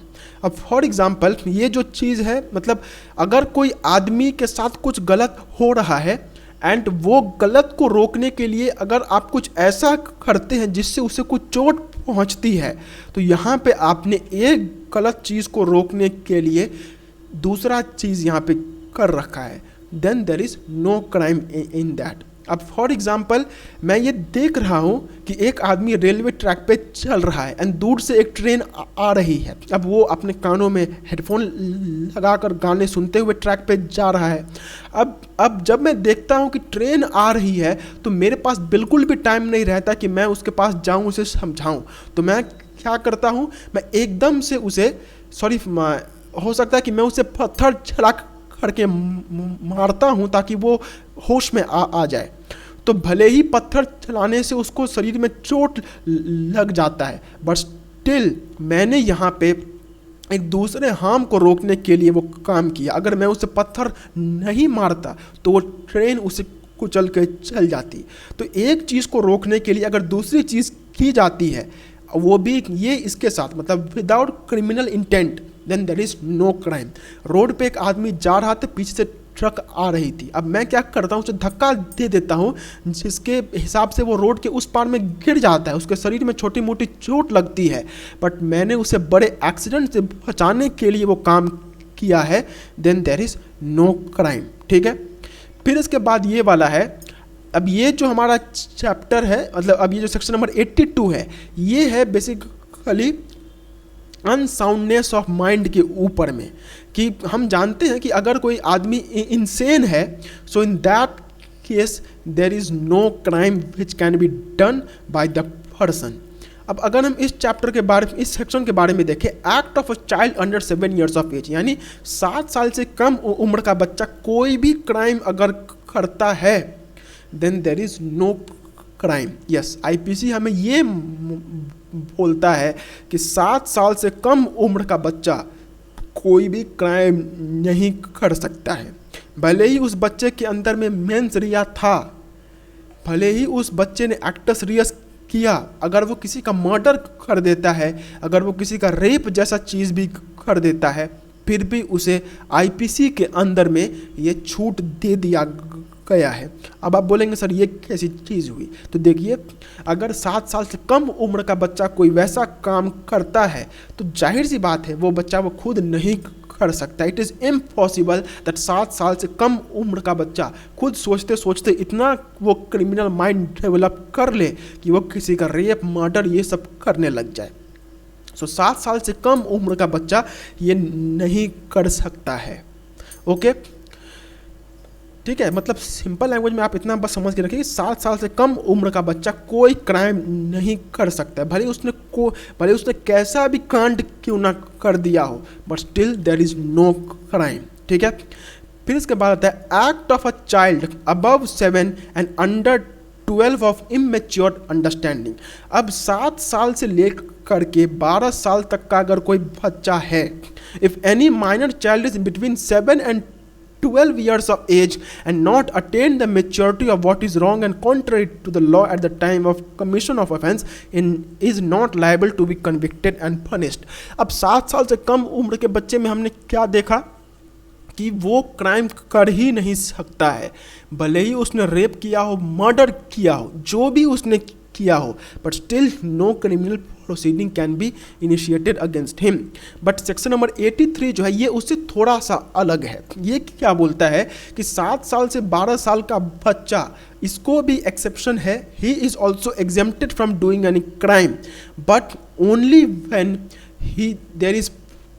अब फॉर एग्जाम्पल ये जो चीज़ है, मतलब अगर कोई आदमी के साथ कुछ गलत हो रहा है एंड वो गलत को रोकने के लिए अगर आप कुछ ऐसा करते हैं जिससे उसे कुछ चोट पहुंचती है, तो यहाँ पे आपने एक गलत चीज़ को रोकने के लिए दूसरा चीज़ यहाँ पे कर रखा है, then there is no crime in that. अब फॉर एग्जाम्पल मैं ये देख रहा हूँ कि एक आदमी रेलवे ट्रैक पे चल रहा है एंड दूर से एक ट्रेन आ रही है। अब वो अपने कानों में हेडफोन लगाकर गाने सुनते हुए ट्रैक पे जा रहा है। अब जब मैं देखता हूँ कि ट्रेन आ रही है तो मेरे पास बिल्कुल भी टाइम नहीं रहता कि मैं उसके पास जाऊँ, उसे समझाऊँ। तो मैं क्या करता हूँ, मैं एकदम से उसे हो सकता है कि मैं उसे पत्थर चला करके मारता हूँ ताकि वो होश में आ जाए। तो भले ही पत्थर चलाने से उसको शरीर में चोट लग जाता है, बट स्टिल मैंने यहाँ पे एक दूसरे हार्म को रोकने के लिए वो काम किया। अगर मैं उसे पत्थर नहीं मारता तो वो ट्रेन उसे कुचल के चल जाती। तो एक चीज़ को रोकने के लिए अगर दूसरी चीज़ की जाती है, वो भी ये इसके साथ, मतलब without criminal intent, then there is no crime. Road पे एक आदमी जा रहा था, पीछे से ट्रक आ रही थी। अब मैं क्या करता हूँ, उसे धक्का दे देता हूँ जिसके हिसाब से वो रोड के उस पार में गिर जाता है, उसके शरीर में छोटी मोटी चोट लगती है, बट मैंने उसे बड़े एक्सीडेंट से बचाने के लिए वो काम किया है, then there is no crime. ठीक है, फिर इसके बाद ये वाला है। अब ये जो हमारा चैप्टर है, मतलब अब ये जो सेक्शन नंबर 82 है, ये है बेसिकली अनसाउंडनेस ऑफ माइंड के ऊपर में, कि हम जानते हैं कि अगर कोई आदमी इंसेन है, so in that case there is no crime which can be done by the person. अब अगर हम इस चैप्टर के बारे में, इस सेक्शन के बारे में देखें, act of a child under 7 years of age, यानी 7 साल से कम उम्र का बच्चा कोई भी क्राइम अगर करता है then there is no crime. Yes, IPC हमें ये बोलता है कि 7 साल से कम उम्र का बच्चा कोई भी क्राइम नहीं कर सकता है। भले ही उस बच्चे के अंदर में मेंस रिया था, भले ही उस बच्चे ने एक्टस रियस किया, अगर वो किसी का मर्डर कर देता है, अगर वो किसी का रेप जैसा चीज़ भी कर देता है, फिर भी उसे आईपीसी के अंदर में ये छूट दे दिया गया है। अब आप बोलेंगे सर ये कैसी चीज़ हुई, तो देखिए, अगर 7 साल से कम उम्र का बच्चा कोई वैसा काम करता है तो जाहिर सी बात है वो बच्चा वो खुद नहीं कर सकता। इट इज़ इम्पॉसिबल दैट 7 साल से कम उम्र का बच्चा खुद सोचते सोचते इतना वो क्रिमिनल माइंड डेवलप कर ले कि वो किसी का रेप, मर्डर ये सब करने लग जाए। सो 7 साल से कम उम्र का बच्चा ये नहीं कर सकता है। ओके, ठीक है, मतलब सिंपल लैंग्वेज में आप इतना बस समझ के रखिए कि 7 साल से कम उम्र का बच्चा कोई क्राइम नहीं कर सकता है, भले उसने कैसा भी कांड क्यों ना कर दिया हो, but still there is no crime. ठीक है, फिर इसके बाद आता है act of a child above 7 and under 12 of immature understanding. अब 7 साल से लेकर के 12 साल तक का अगर कोई बच्चा है, if any minor child is between 7 and 12 years of age and not attain the maturity of what is wrong and contrary to the law at the time of commission of offense is not liable to be convicted and punished। अब 7 साल से कम उम्र के बच्चे में हमने क्या देखा कि वो क्राइम कर ही नहीं सकता है, भले ही उसने रेप किया हो, मर्डर किया हो, जो भी उसने किया हो, but still no criminal proceeding can be initiated against him. But section number 83 जो है ये उससे थोड़ा सा अलग है। ये क्या बोलता है कि 7 साल से 12 साल का बच्चा, इसको भी एक्सेप्शन है, he is also exempted from doing any crime but only when there is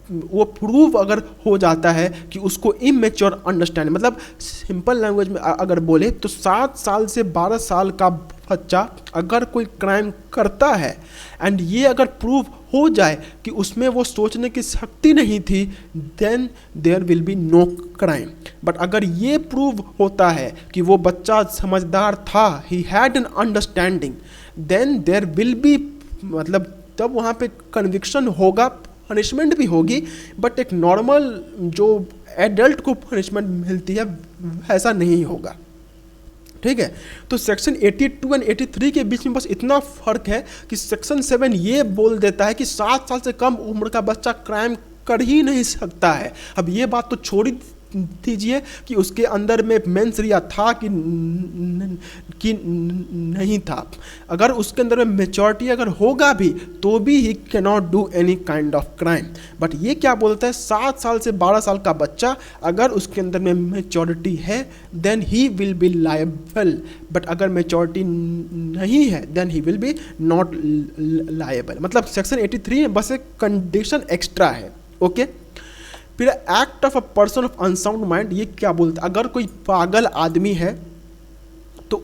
वो प्रूव अगर हो जाता है कि उसको इमेच्योर अंडरस्टैंड, मतलब सिंपल लैंग्वेज में अगर बोले तो 7 साल से 12 साल का बच्चा अगर कोई क्राइम करता है एंड ये अगर प्रूव हो जाए कि उसमें वो सोचने की शक्ति नहीं थी, then there will be no crime. But अगर ये प्रूव होता है कि वो बच्चा समझदार था, he had an understanding, then there will be, मतलब तब वहाँ पे कन्विक्शन होगा, पनिशमेंट भी होगी, बट एक नॉर्मल जो एडल्ट को पनिशमेंट मिलती है वैसा नहीं होगा। ठीक है, तो सेक्शन 82 एंड 83 के बीच में बस इतना फर्क है कि सेक्शन 7 ये बोल देता है कि 7 साल से कम उम्र का बच्चा क्राइम कर ही नहीं सकता है। अब ये बात तो छोड़ दीजिए कि उसके अंदर में मेंसरिया था कि नहीं था, अगर उसके अंदर में मेच्योरिटी अगर होगा भी तो भी he can not do any kind of crime. But ये क्या बोलता है, 7 साल से 12 साल का बच्चा अगर उसके अंदर में मेच्योरिटी है then he will be liable, but अगर मेच्योरिटी नहीं है then he will be not liable. मतलब सेक्शन 83 में बस एक कंडीशन एक्स्ट्रा है। ओके, फिर act of a person of unsound mind, ये क्या बोलता है, अगर कोई पागल आदमी है तो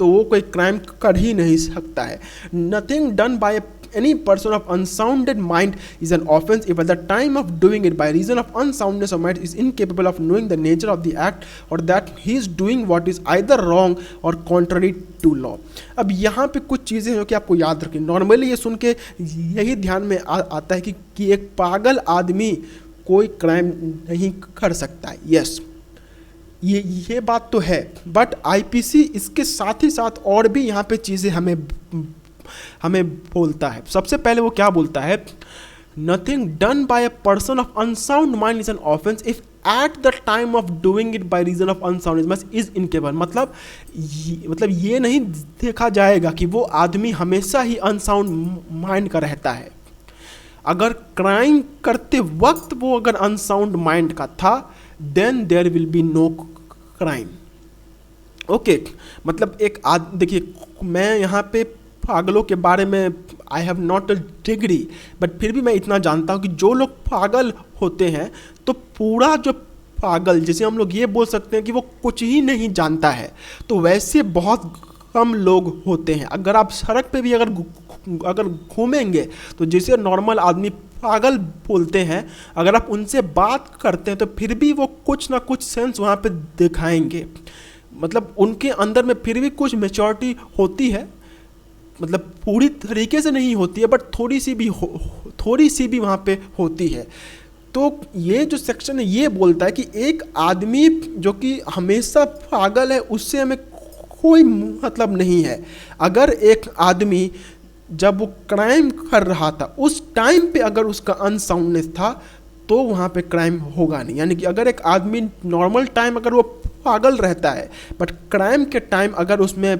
वो कोई क्राइम कर ही नहीं सकता है। Nothing done by any person of unsounded mind is an offence if at the time of doing it by reason of unsoundness of mind is incapable of knowing the nature of the act or that he is doing what is either wrong or contrary to law. अब यहाँ पे कुछ चीज़ें हैं कि आपको याद रखें। नॉर्मली ये सुन के यही ध्यान में आता है कि एक पागल आदमी कोई क्राइम नहीं कर सकता है। यस, ये बात तो है, बट आईपीसी इसके साथ ही साथ और भी यहाँ पे चीज़ें हमें बोलता है। सबसे पहले वो क्या बोलता है, nothing done by a person of unsound mind is an offence if at the time of doing it by reason of unsoundness is incapable. मतलब ये नहीं देखा जाएगा कि वो आदमी हमेशा ही अनसाउंड माइंड का रहता है। अगर क्राइम करते वक्त वो अगर अनसाउंड माइंड का था then there will be no crime. Okay, मतलब एक देखिए, मैं यहाँ पे पागलों के बारे में I have not a degree, but फिर भी मैं इतना जानता हूँ कि जो लोग पागल होते हैं तो पूरा जो पागल, जैसे हम लोग ये बोल सकते हैं कि वो कुछ ही नहीं जानता है, तो वैसे बहुत कम लोग होते हैं। अगर आप सड़क पे भी अगर घूमेंगे तो जैसे नॉर्मल आदमी पागल बोलते हैं, अगर आप उनसे बात करते हैं तो फिर भी वो कुछ ना कुछ सेंस वहाँ पे दिखाएंगे। मतलब उनके अंदर में फिर भी कुछ मैच्योरिटी होती है, मतलब पूरी तरीके से नहीं होती है, बट थोड़ी सी भी वहाँ पे होती है। तो ये जो सेक्शन है ये बोलता है कि एक आदमी जो कि हमेशा पागल है उससे हमें कोई मतलब नहीं है। अगर एक आदमी जब वो क्राइम कर रहा था उस टाइम पे अगर उसका अनसाउंडनेस था तो वहाँ पे क्राइम होगा नहीं। यानी कि अगर एक आदमी नॉर्मल टाइम अगर वो पागल रहता है बट क्राइम के टाइम अगर उसमें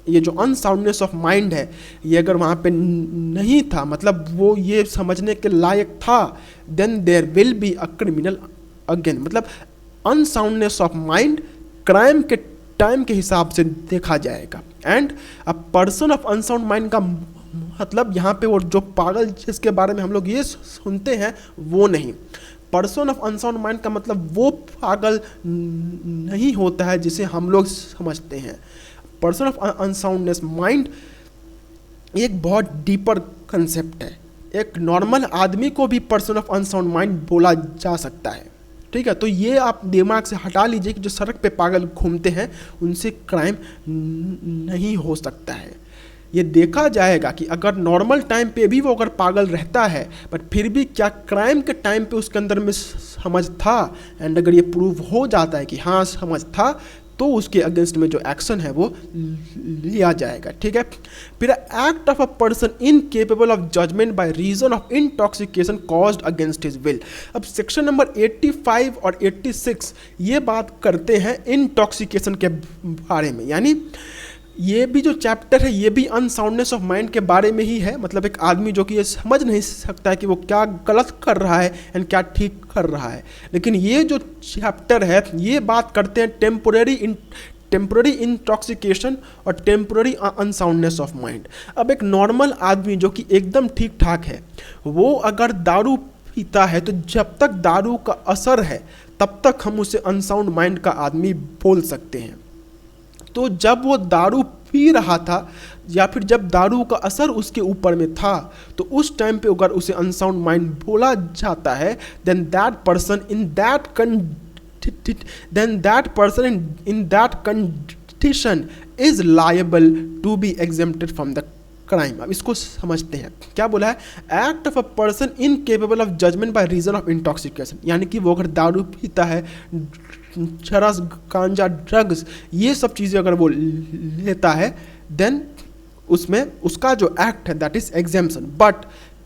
ये जो अनसाउंडनेस ऑफ माइंड है ये अगर वहाँ पे नहीं था, मतलब वो ये समझने के लायक था, then there will be a criminal again. मतलब अनसाउंडनेस ऑफ माइंड क्राइम के टाइम के हिसाब से देखा जाएगा। And a person of unsound mind का मतलब यहाँ पे वो जो पागल जिसके बारे में हम लोग ये सुनते हैं वो नहीं। पर्सन ऑफ अनसाउंड माइंड का मतलब वो पागल नहीं होता है जिसे हम लोग समझते हैं। पर्सन ऑफ अनसाउंडनेस माइंड एक बहुत डीपर कंसेप्ट है। एक नॉर्मल आदमी को भी पर्सन ऑफ अनसाउंड माइंड बोला जा सकता है। ठीक है, तो ये आप दिमाग से हटा लीजिए कि जो सड़क पे पागल घूमते हैं उनसे क्राइम नहीं हो सकता है। ये देखा जाएगा कि अगर नॉर्मल टाइम पे भी वो अगर पागल रहता है बट फिर भी क्या क्राइम के टाइम पे उसके अंदर में समझ था, एंड अगर ये प्रूव हो जाता है कि हाँ समझ था तो उसके अगेंस्ट में जो एक्शन है वो लिया जाएगा। ठीक है, फिर act of a person incapable of judgement by reason of intoxication caused against his will. अब सेक्शन नंबर 85 और 86 ये बात करते हैं इंटॉक्सिकेशन के बारे में। यानी ये भी जो चैप्टर है ये भी अनसाउंडनेस ऑफ माइंड के बारे में ही है। मतलब एक आदमी जो कि ये समझ नहीं सकता है कि वो क्या गलत कर रहा है एंड क्या ठीक कर रहा है। लेकिन ये जो चैप्टर है ये बात करते हैं टेम्पररी इंटॉक्सिकेशन और टेम्पररी अनसाउंडनेस ऑफ माइंड। अब एक नॉर्मल आदमी जो कि एकदम ठीक ठाक है वो अगर दारू पीता है तो जब तक दारू का असर है तब तक हम उसे अनसाउंड माइंड का आदमी बोल सकते हैं। तो जब वो दारू पी रहा था या फिर जब दारू का असर उसके ऊपर में था तो उस टाइम पे अगर उसे अनसाउंड माइंड बोला जाता है then that person in that condition is liable to be exempted from the crime. अब इसको समझते हैं, क्या बोला है, act of a person incapable of judgement by reason of intoxication, यानी कि वो अगर दारू पीता है, चरस, गांजा, ड्रग्स, ये सब चीज़ें अगर वो लेता है देन उसमें उसका जो एक्ट है that is exemption, but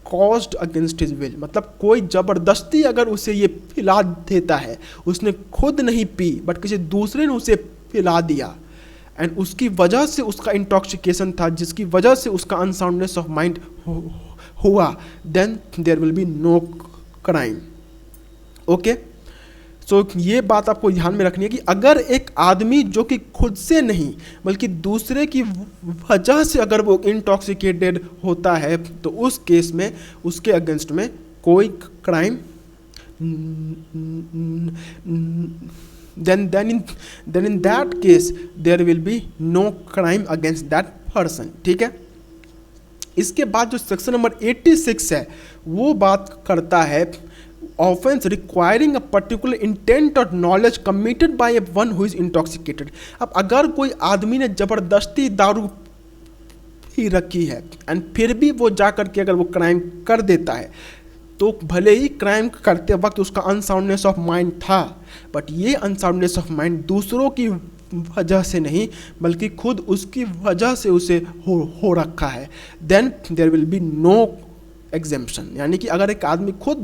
caused against his will, मतलब कोई ज़बरदस्ती अगर उसे ये पिला देता है, उसने खुद नहीं पी बट किसी दूसरे ने उसे पिला दिया एंड उसकी वजह से उसका इंटॉक्सिकेशन था, जिसकी वजह से उसका अनसाउंडनेस ऑफ माइंड हुआ, then there will be no crime. Okay, so ये बात आपको ध्यान में रखनी है कि अगर एक आदमी जो कि खुद से नहीं बल्कि दूसरे की वजह से अगर वो इंटॉक्सिकेटेड होता है तो उस केस में उसके अगेंस्ट में कोई crime then in that case there will be no crime against that person। ठीक है, इसके बाद जो सेक्शन नंबर 86 है वो बात करता है offence requiring a particular intent or knowledge committed by a one who is intoxicated. अब अगर कोई आदमी ने जबरदस्ती दारू पी रखी है एंड फिर भी वो जा करके अगर वो क्राइम कर देता है तो भले ही क्राइम करते वक्त उसका अनसाउंडनेस ऑफ माइंड था बट ये अनसाउंडनेस ऑफ माइंड दूसरों की वजह से नहीं बल्कि खुद उसकी वजह से उसे हो रखा है, then there will be no exemption. यानी कि अगर एक आदमी खुद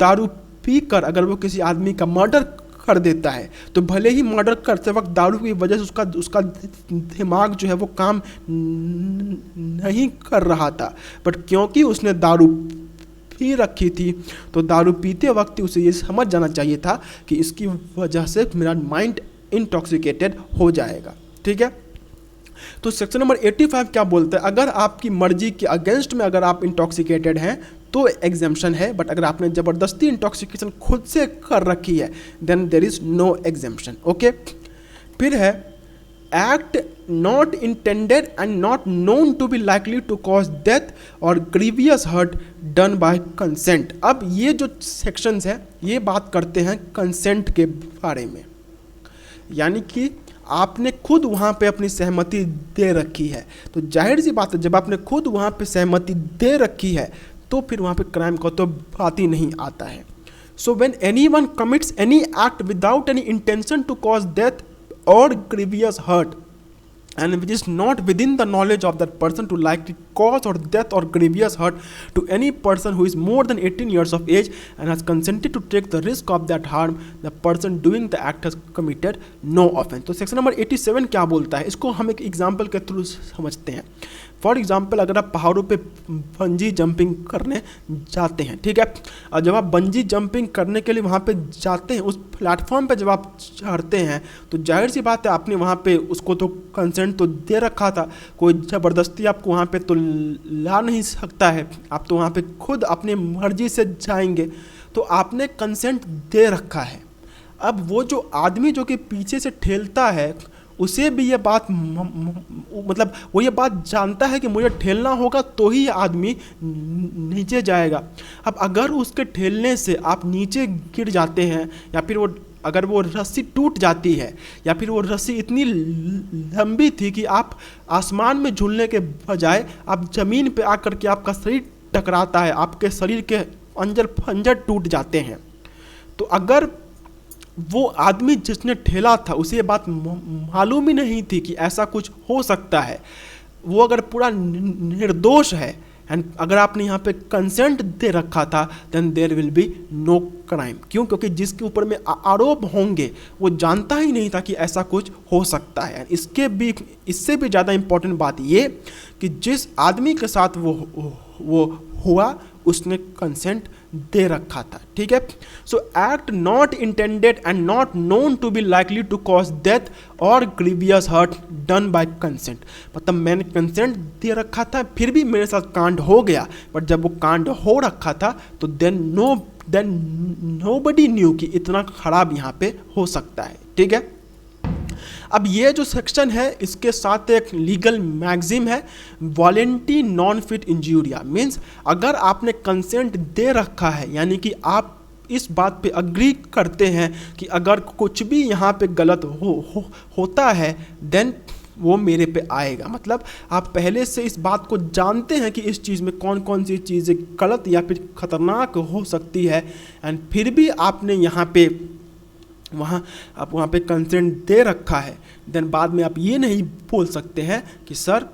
दारू पी कर अगर वो किसी आदमी का मर्डर कर देता है तो भले ही मर्डर करते वक्त दारू की वजह से उसका दिमाग जो है वो काम नहीं कर रहा था, बट क्योंकि उसने दारू पी रखी थी तो दारू पीते वक्त ही उसे ये समझ जाना चाहिए था कि इसकी वजह से मेरा माइंड इंटॉक्सिकेटेड हो जाएगा। ठीक है, तो सेक्शन नंबर 85 क्या बोलता है, अगर आपकी मर्जी के अगेंस्ट में अगर आप इंटॉक्सिकेटेड हैं तो एग्जेम्पशन है, बट अगर आपने ज़बरदस्ती इंटॉक्सिकेशन खुद से कर रखी है then there is no exemption. Okay, फिर है act not intended and not known to be likely to cause death or grievous hurt done by consent. अब ये जो सेक्शंस है ये बात करते हैं कंसेंट के बारे में, यानी कि आपने खुद वहाँ पे अपनी सहमति दे रखी है, तो जाहिर सी बात है जब आपने खुद वहाँ पे सहमति दे रखी है तो फिर वहाँ पे क्राइम का तो बात ही नहीं आता है। So when anyone commits any act without any intention to cause death or grievous hurt and which is not within the knowledge of that person to likely cause or death or grievous hurt to any person who is more than 18 years of age and has consented to take the risk of that harm, the person doing the act has committed no offense। तो section number 87 क्या बोलता है, इसको हम एक example के through समझते हैं। फॉर एग्जाम्पल अगर आप पहाड़ों पे बंजी जंपिंग करने जाते हैं, ठीक है, और जब आप बंजी जंपिंग करने के लिए वहाँ पे जाते हैं, उस प्लेटफॉर्म पे जब आप चढ़ते हैं तो जाहिर सी बात है आपने वहाँ पे उसको तो कंसेंट तो दे रखा था, कोई ज़बरदस्ती आपको वहाँ पे तो ला नहीं सकता है, आप तो वहाँ पे खुद अपनी मर्जी से जाएंगे, तो आपने कंसेंट दे रखा है। अब वो जो आदमी जो कि पीछे से ठेलता है उसे भी ये बात मतलब वो ये बात जानता है कि मुझे ठेलना होगा तो ही आदमी नीचे जाएगा। अब अगर उसके ठेलने से आप नीचे गिर जाते हैं या फिर अगर वो रस्सी टूट जाती है या फिर वो रस्सी इतनी लंबी थी कि आप आसमान में झूलने के बजाय आप ज़मीन पे आकर के आपका शरीर टकराता है, आपके शरीर के अंदर पंजर टूट जाते हैं, तो अगर वो आदमी जिसने ठेला था उसे ये बात मालूम ही नहीं थी कि ऐसा कुछ हो सकता है, वो अगर पूरा निर्दोष है एंड अगर आपने यहाँ पे कंसेंट दे रखा था then there will be no crime. क्यों? क्योंकि जिसके ऊपर में आरोप होंगे वो जानता ही नहीं था कि ऐसा कुछ हो सकता है। इससे भी ज़्यादा इम्पोर्टेंट बात ये कि जिस आदमी के साथ वो हुआ उसने कंसेंट दे रखा था, ठीक है। So act not intended and not known to be likely to cause death or grievous hurt done by consent, मतलब मैंने कंसेंट दे रखा था फिर भी मेरे साथ कांड हो गया, बट जब वो कांड हो रखा था तो देन नोबडी न्यू कि इतना खराब यहाँ पे हो सकता है, ठीक है। अब ये जो सेक्शन है इसके साथ एक लीगल मैगजिम है, volenti non fit injuria, means अगर आपने कंसेंट दे रखा है यानी कि आप इस बात पे अग्री करते हैं कि अगर कुछ भी यहाँ पे गलत होता है देन वो मेरे पे आएगा, मतलब आप पहले से इस बात को जानते हैं कि इस चीज़ में कौन कौन सी चीज़ें गलत या फिर खतरनाक हो सकती है, एंड फिर भी आपने यहाँ पे वहाँ पे कंसेंट दे रखा है, देन बाद में आप ये नहीं बोल सकते हैं कि सर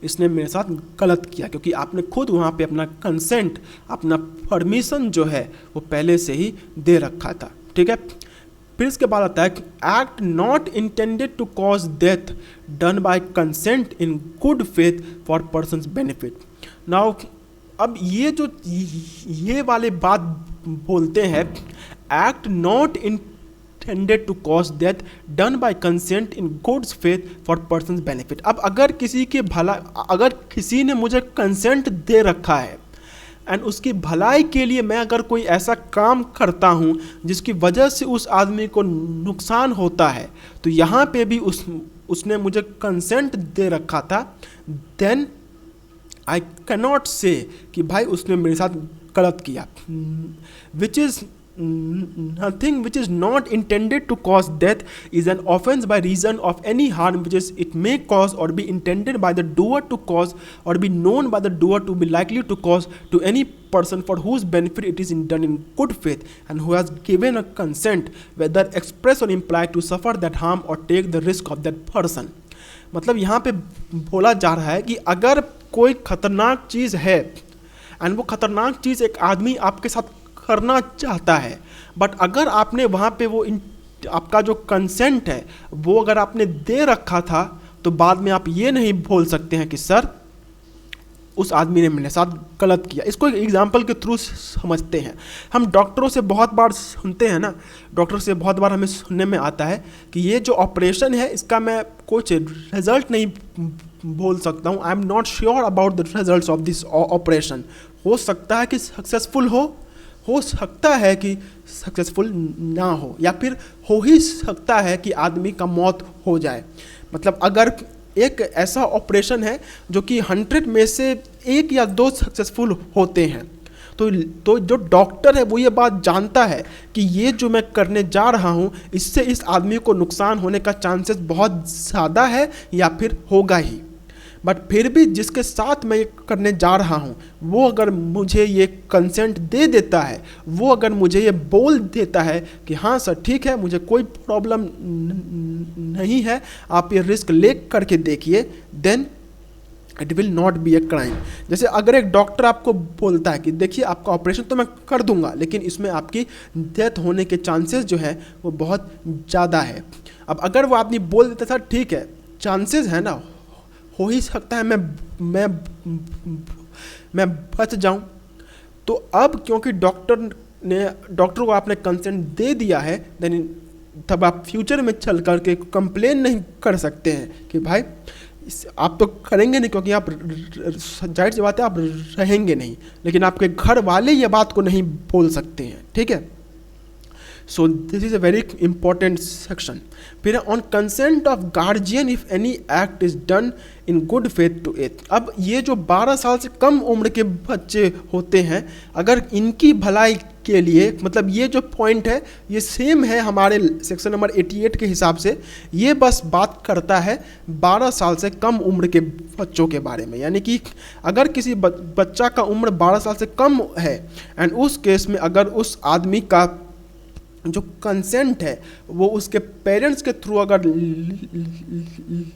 इसने मेरे साथ गलत किया, क्योंकि आपने खुद वहाँ पे अपना कंसेंट, अपना परमिशन जो है वो पहले से ही दे रखा था, ठीक है। फिर इसके बाद आता है कि act not intended to cause death done by consent in good faith for person's benefit. Now अब ये वाले बात बोलते हैं act not intended to cause death done by consent in good faith for person's benefit। अब अगर किसी ने मुझे कंसेंट दे रखा है एंड उसकी भलाई के लिए मैं अगर कोई ऐसा काम करता हूँ जिसकी वजह से उस आदमी को नुकसान होता है, तो यहाँ पे भी उसने मुझे कंसेंट दे रखा था, देन आई कैनॉट से कि भाई उसने मेरे साथ गलत किया, which is nothing which is not intended to cause death is an offense by reason of any harm which is it may cause or be intended by the doer to cause or be known by the doer to be likely to cause to any person for whose benefit it is done in good faith and who has given a consent whether express or implied to suffer that harm or take the risk of that person। मतलब यहाँ पे बोला जा रहा है कि अगर कोई खतरनाक चीज़ है एंड वो खतरनाक चीज़ एक आदमी आपके साथ करना चाहता है, बट अगर आपने वहाँ पे आपका जो कंसेंट है वो अगर आपने दे रखा था, तो बाद में आप ये नहीं बोल सकते हैं कि सर उस आदमी ने मेरे साथ गलत किया। इसको एक एग्जांपल के थ्रू समझते हैं। हम डॉक्टरों से बहुत बार सुनते हैं ना, डॉक्टर से बहुत बार हमें सुनने में आता है कि ये जो ऑपरेशन है इसका मैं कुछ रिजल्ट नहीं बोल सकता हूँ, I am not sure about the results of this operation. हो सकता है कि सक्सेसफुल हो सकता है कि सक्सेसफुल ना हो, या फिर हो ही सकता है कि आदमी का मौत हो जाए। मतलब अगर एक ऐसा ऑपरेशन है जो कि 100 में से 1 या 2 सक्सेसफुल होते हैं, तो जो डॉक्टर है वो ये बात जानता है कि ये जो मैं करने जा रहा हूँ इससे इस आदमी को नुकसान होने का चांसेस बहुत ज़्यादा है या फिर होगा ही, बट फिर भी जिसके साथ मैं ये करने जा रहा हूँ वो अगर मुझे ये कंसेंट दे देता है, वो अगर मुझे ये बोल देता है कि हाँ सर ठीक है, मुझे कोई प्रॉब्लम नहीं है, आप ये रिस्क ले करके देखिए, then it will not be a crime. जैसे अगर एक डॉक्टर आपको बोलता है कि देखिए आपका ऑपरेशन तो मैं कर दूंगा लेकिन इसमें आपकी डेथ होने के चांसेस जो है वो बहुत ज़्यादा है। अब अगर वो आदमी बोल देता था ठीक है चांसेस है ना, हो ही सकता है मैं बच जाऊं, तो अब क्योंकि डॉक्टर को आपने कंसेंट दे दिया है, देन तब आप फ्यूचर में चल करके कंप्लेन नहीं कर सकते हैं कि भाई आप तो करेंगे नहीं क्योंकि आप जाहिर सी बात है आप रहेंगे नहीं, लेकिन आपके घर वाले ये बात को नहीं बोल सकते हैं, ठीक है। So this is a very important section. फिर on consent of guardian if any act is done in good faith to एथ। अब ये जो 12 साल से कम उम्र के बच्चे होते हैं, अगर इनकी भलाई के लिए, मतलब ये जो पॉइंट है ये सेम है हमारे सेक्शन नंबर 88 के हिसाब से, ये बस बात करता है 12 साल से कम उम्र के बच्चों के बारे में। यानी कि अगर किसी बच्चा का उम्र 12 साल से कम है एंड उस केस में अगर उस आदमी का जो कंसेंट है वो उसके पेरेंट्स के थ्रू अगर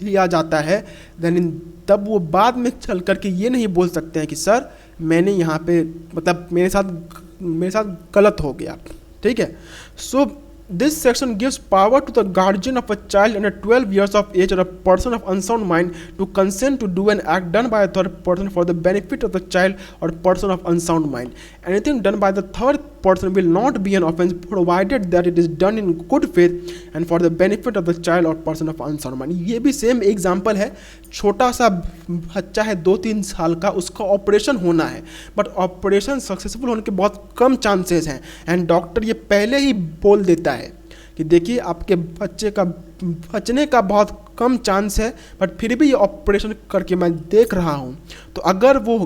लिया जाता है, देन तब वो बाद में चल कर के ये नहीं बोल सकते हैं कि सर मैंने यहाँ पे मतलब मेरे साथ गलत हो गया, ठीक है। सो This section gives power to the guardian of a child under 12 years of age or a person of unsound mind to consent to do an act done by a third person for the benefit of the child or person of unsound mind. Anything done by the third person will not be an offense provided that it is done in good faith and for the benefit of the child or person of unsound mind. ये भी same example है, छोटा सा बच्चा है 2-3 साल का, उसका ऑपरेशन होना है, बट ऑपरेशन सक्सेसफुल होने के बहुत कम चांसेस हैं, एंड डॉक्टर ये पहले ही बोल देता है कि देखिए आपके बच्चे का बचने का बहुत कम चांस है, बट फिर भी ये ऑपरेशन करके मैं देख रहा हूँ। तो अगर वो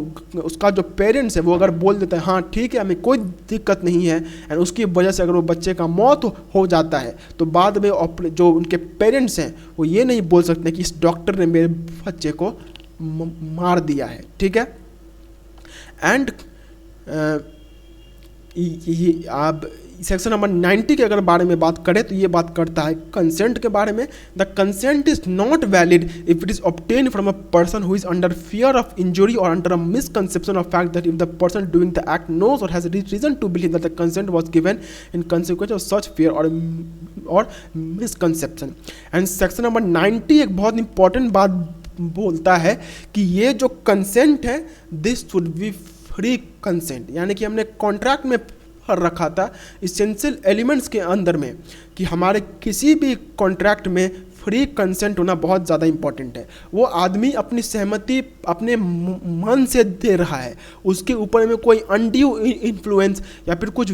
उसका जो पेरेंट्स है वो अगर बोल देता है हाँ ठीक है हमें कोई दिक्कत नहीं है, एंड उसकी वजह से अगर वो बच्चे का मौत हो जाता है, तो बाद में जो उनके पेरेंट्स हैं वो ये नहीं बोल सकते कि इस डॉक्टर ने मेरे बच्चे को मार दिया है, ठीक है। एंड आप सेक्शन नंबर 90 के अगर बारे में बात करें तो ये बात करता है कंसेंट के बारे में। The consent is not valid if it is obtain from a person who is under fear of injury or under a misconception of fact that if the person doing the act knows or has reason to believe that the consent was given in consequence of such fear or misconception. And section number 90 एक बहुत important बात बोलता है कि ये जो consent है this should be free consent, यानी कि हमने कॉन्ट्रैक्ट में रखा था इसेंशियल एलिमेंट्स के अंदर में कि हमारे किसी भी कॉन्ट्रैक्ट में फ्री कंसेंट होना बहुत ज़्यादा इंपॉर्टेंट है। वो आदमी अपनी सहमति अपने मन से दे रहा है, उसके ऊपर में कोई अनड्यू इन्फ्लुएंस या फिर कुछ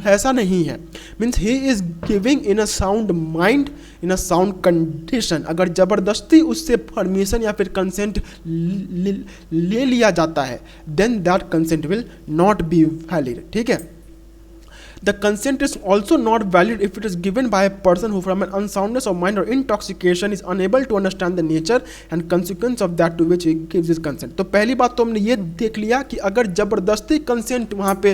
ऐसा नहीं है, means he is giving in a sound mind in a sound condition. अगर ज़बरदस्ती उससे परमिशन या फिर कंसेंट ले लिया जाता है then that consent will not be valid, ठीक है। The consent is also not valid if it is given by a person who from an unsoundness of mind or intoxication is unable to understand the nature and consequence of that to which he gives his consent। तो पहली बात तो हमने ये देख लिया कि अगर ज़बरदस्ती कंसेंट वहाँ पे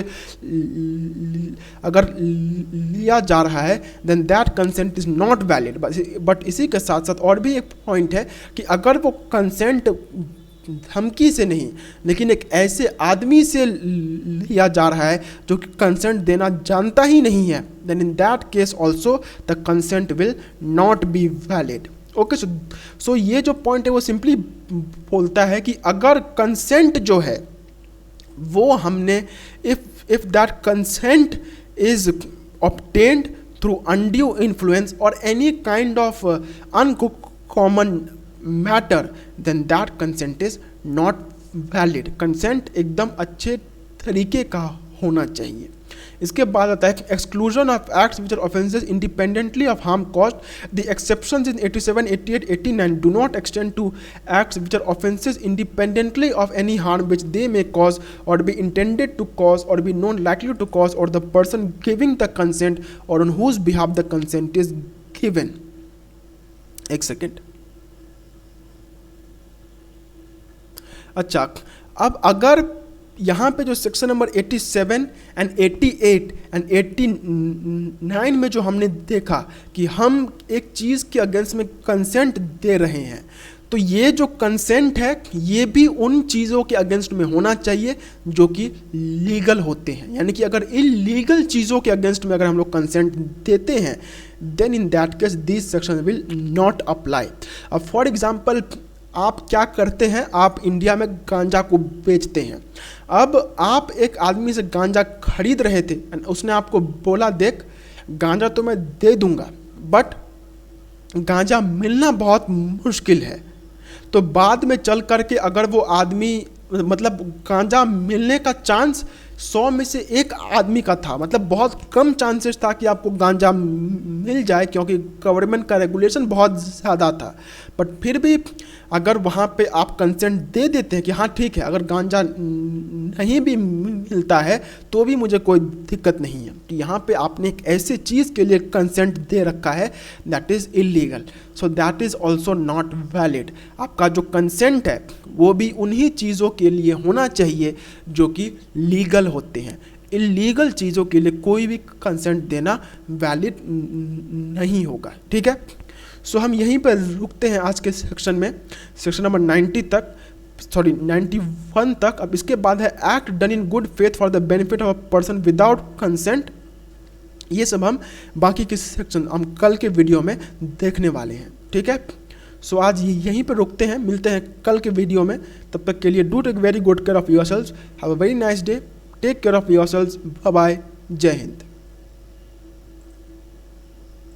अगर लिया जा रहा है then that consent is not valid। But इसी के साथ साथ और भी एक पॉइंट है कि अगर वो कंसेंट धमकी से नहीं लेकिन एक ऐसे आदमी से लिया जा रहा है जो कि कंसेंट देना जानता ही नहीं है, then in that case also the consent will not be valid. Okay, so ये जो पॉइंट है वो सिंपली बोलता है कि अगर कंसेंट जो है वो हमने if that consent is obtained through undue influence or any kind of uncommon matter then that consent is not valid. Consent एकदम अच्छे तरीके का होना चाहिए। इसके बाद आता है exclusion of acts which are offences independently of harm caused. The exceptions in 87, 88, 89 do not extend to acts which are offences independently of any harm which they may cause or be intended to cause or be known likely to cause or the person giving the consent or on whose behalf the consent is given. एक second, अच्छा, अब अगर यहाँ पे जो section number 87 and 88 and 89 में जो हमने देखा कि हम एक चीज़ के अगेंस्ट में कंसेंट दे रहे हैं, तो ये जो कंसेंट है ये भी उन चीज़ों के अगेंस्ट में होना चाहिए जो कि लीगल होते हैं। यानी कि अगर इलीगल चीज़ों के अगेंस्ट में अगर हम लोग कंसेंट देते हैं then in that case this section will not apply. अब फॉर एग्जांपल आप क्या करते हैं, आप इंडिया में गांजा को बेचते हैं। अब आप एक आदमी से गांजा खरीद रहे थे, उसने आपको बोला देख गांजा तो मैं दे दूंगा बट गांजा मिलना बहुत मुश्किल है। तो बाद में चल करके अगर वो आदमी मतलब गांजा मिलने का चांस 100 में से एक आदमी का था, मतलब बहुत कम चांसेस था कि आपको गांजा मिल जाए क्योंकि गवर्नमेंट का रेगुलेशन बहुत ज़्यादा था। बट फिर भी अगर वहाँ पे आप कंसेंट दे देते हैं कि हाँ ठीक है अगर गांजा नहीं भी मिलता है तो भी मुझे कोई दिक्कत नहीं है, तो यहाँ पे आपने एक ऐसे चीज़ के लिए कंसेंट दे रखा है that is illegal, so that is also not valid. आपका जो कंसेंट है वो भी उन्हीं चीज़ों के लिए होना चाहिए जो कि लीगल होते हैं। इलीगल चीज़ों के लिए कोई भी कंसेंट देना वैलिड नहीं होगा, ठीक है। सो हम यहीं पर रुकते हैं आज के सेक्शन में, सेक्शन नंबर 91 तक। अब इसके बाद है act done in good faith for the benefit of a person without consent ये सब हम बाकी के सेक्शन हम कल के वीडियो में देखने वाले हैं, ठीक है। सो आज यहीं पर रुकते हैं, मिलते हैं कल के वीडियो में। तब तक के लिए do take very good care of yourselves, have a very nice day, take care of yourselves, bye bye, जय हिंद।